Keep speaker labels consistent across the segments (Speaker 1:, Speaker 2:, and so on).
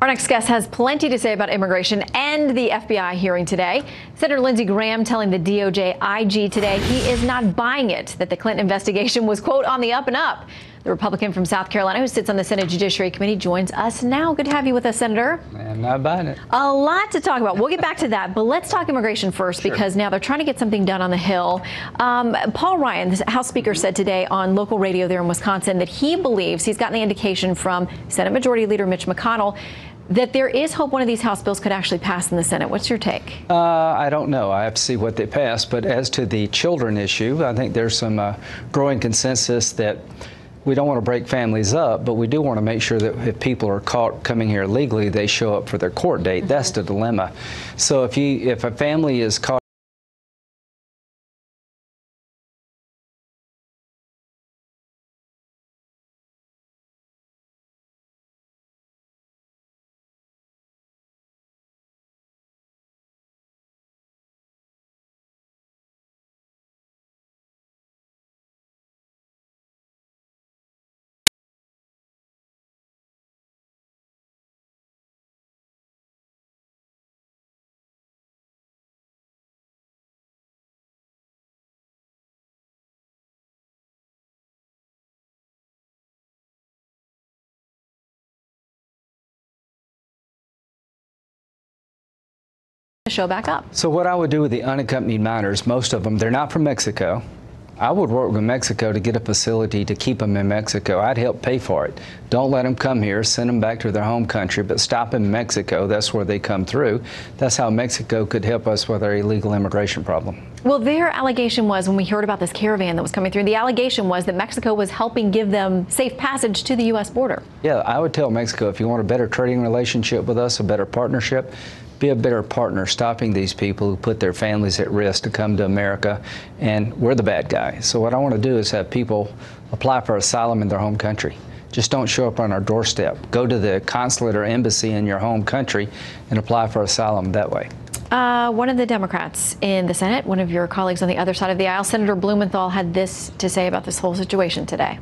Speaker 1: Our next guest has plenty to say about immigration and the FBI hearing today. Senator Lindsey Graham telling the DOJ IG today he is not buying it, that the Clinton investigation was, quote, on the up and up. The Republican from South Carolina who sits on the Senate Judiciary Committee joins us now. Good to have you with us, Senator.
Speaker 2: I'm not buying it.
Speaker 1: A lot to talk about. We'll get back to that, but let's talk immigration first, because now they're trying to get something done on the Hill. Paul Ryan, the House Speaker, said today on local radio there in Wisconsin that he believes he's gotten the indication from Senate Majority Leader Mitch McConnell that there is hope one of these House bills could actually pass in the Senate. What's your take?
Speaker 2: I don't know. I have to see what they pass. But as to the children issue, I think there's some growing consensus that we don't want to break families up, but we do want to make sure that if people are caught coming here illegally, they show up for their court date. That's the dilemma. So if a family is caught
Speaker 1: Show back up.
Speaker 2: So what I would do with the unaccompanied minors, most of them, they're not from Mexico. I would work with Mexico to get a facility to keep them in Mexico. I'd help pay for it. Don't let them come here, send them back to their home country, but stop in Mexico. That's where they come through. That's how Mexico could help us with our illegal immigration problem.
Speaker 1: Well, their allegation was, when we heard about this caravan that was coming through, the allegation was that Mexico was helping give them safe passage to the U.S. border.
Speaker 2: Yeah, I would tell Mexico, if you want a better trading relationship with us, a better partnership, be a better partner stopping these people who put their families at risk to come to America, and we're the bad guy. So what I want to do is have people apply for asylum in their home country. Just don't show up on our doorstep. Go to the consulate or embassy in your home country and apply for asylum that way.
Speaker 1: One of the Democrats in the Senate, one of your colleagues on the other side of the aisle, Senator Blumenthal, had this to say about this whole situation today.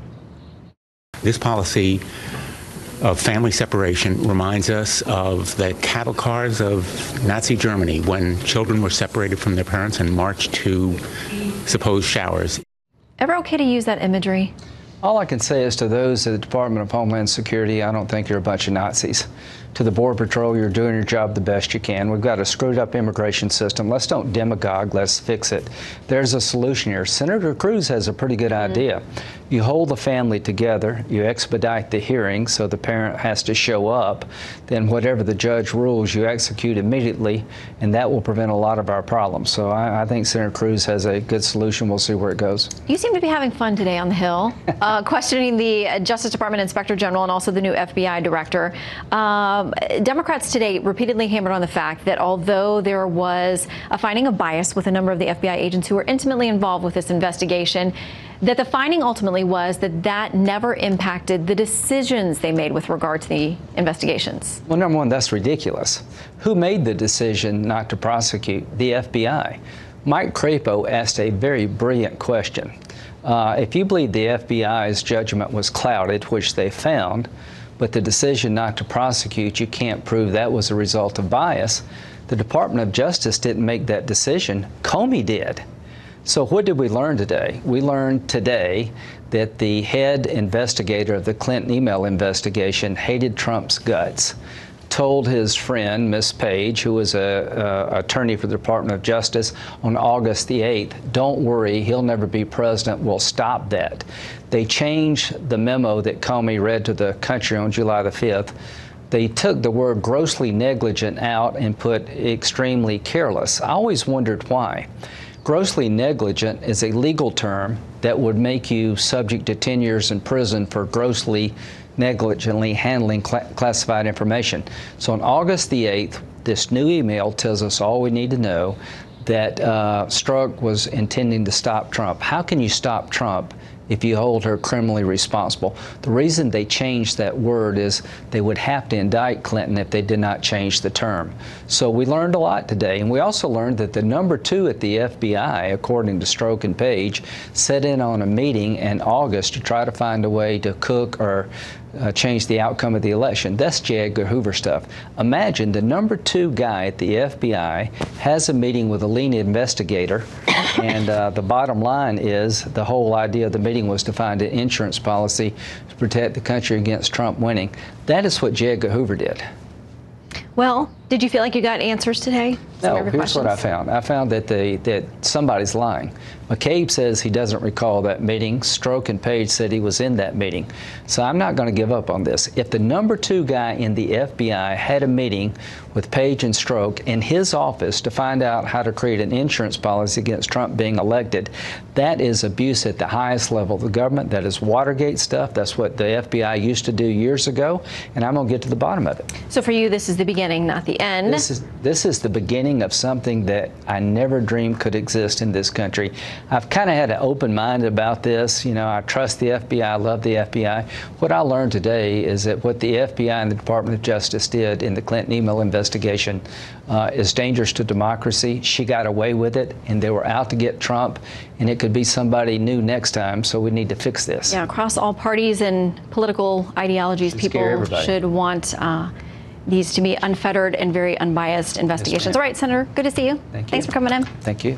Speaker 3: This policy of family separation reminds us of the cattle cars of Nazi Germany, when children were separated from their parents and marched to supposed showers.
Speaker 1: Ever okay to use that imagery?
Speaker 2: All I can say is to those at the Department of Homeland Security, I don't think you're a bunch of Nazis. To the Border Patrol, you're doing your job the best you can. We've got a screwed up immigration system. Let's don't demagogue, let's fix it. There's a solution here. Senator Cruz has a pretty good idea. You hold the family together, you expedite the hearing so the parent has to show up, then whatever the judge rules, you execute immediately, and that will prevent a lot of our problems. So I think Senator Cruz has a good solution. We'll see where it goes.
Speaker 1: You seem to be having fun today on the Hill, questioning the Justice Department Inspector General and also the new FBI Director. Democrats today repeatedly hammered on the fact that although there was a finding of bias with a number of the FBI agents who were intimately involved with this investigation, that the finding ultimately was that that never impacted the decisions they made with regard to the investigations.
Speaker 2: Well, number one, that's ridiculous. Who made the decision not to prosecute? The FBI. Mike Crapo asked a very brilliant question. If you believe the FBI's judgment was clouded, which they found, but the decision not to prosecute, you can't prove that was a result of bias. The Department of Justice didn't make that decision. Comey did. So what did we learn today? We learned today that the head investigator of the Clinton email investigation hated Trump's guts, told his friend, Miss Page, who was an attorney for the Department of Justice, on August the 8th, don't worry, he'll never be president, we'll stop that. They changed the memo that Comey read to the country on July the 5th. They took the word grossly negligent out and put extremely careless. I always wondered why. Grossly negligent is a legal term that would make you subject to 10 years in prison for grossly negligently handling classified information. So on August the 8th, this new email tells us all we need to know, that Strzok was intending to stop Trump. How can you stop Trump if you hold her criminally responsible? The reason they changed that word is they would have to indict Clinton if they did not change the term. So we learned a lot today, and we also learned that the number 2 at the FBI, according to Strzok and Page, set in on a meeting in August to try to find a way to cook or change the outcome of the election. That's J. Edgar Hoover stuff. Imagine the number 2 guy at the FBI has a meeting with a lead investigator, and the bottom line is the whole idea of the meeting was to find an insurance policy to protect the country against Trump winning. That is what J. Edgar Hoover did.
Speaker 1: Well, did you feel like you got answers today?
Speaker 2: No, here's what I found. I found that somebody's lying. McCabe says he doesn't recall that meeting. Stroke and Page said he was in that meeting. So I'm not going to give up on this. If the number 2 guy in the FBI had a meeting with Page and Stroke in his office to find out how to create an insurance policy against Trump being elected, that is abuse at the highest level of the government. That is Watergate stuff. That's what the FBI used to do years ago, and I'm going to get to the bottom of it.
Speaker 1: So for you, this is the beginning, not the end.
Speaker 2: This is the beginning of something that I never dreamed could exist in this country. I've kind of had an open mind about this. You know, I trust the FBI, I love the FBI. What I learned today is that what the FBI and the Department of Justice did in the Clinton email investigation is dangerous to democracy. She got away with it, and they were out to get Trump, and it could be somebody new next time, so we need to fix this.
Speaker 1: Yeah, across all parties and political ideologies, people should want these to be unfettered and very unbiased investigations.
Speaker 2: Yes,
Speaker 1: all right, Senator, good to see you.
Speaker 2: Thank you.
Speaker 1: Thanks for coming in.
Speaker 2: Thank you.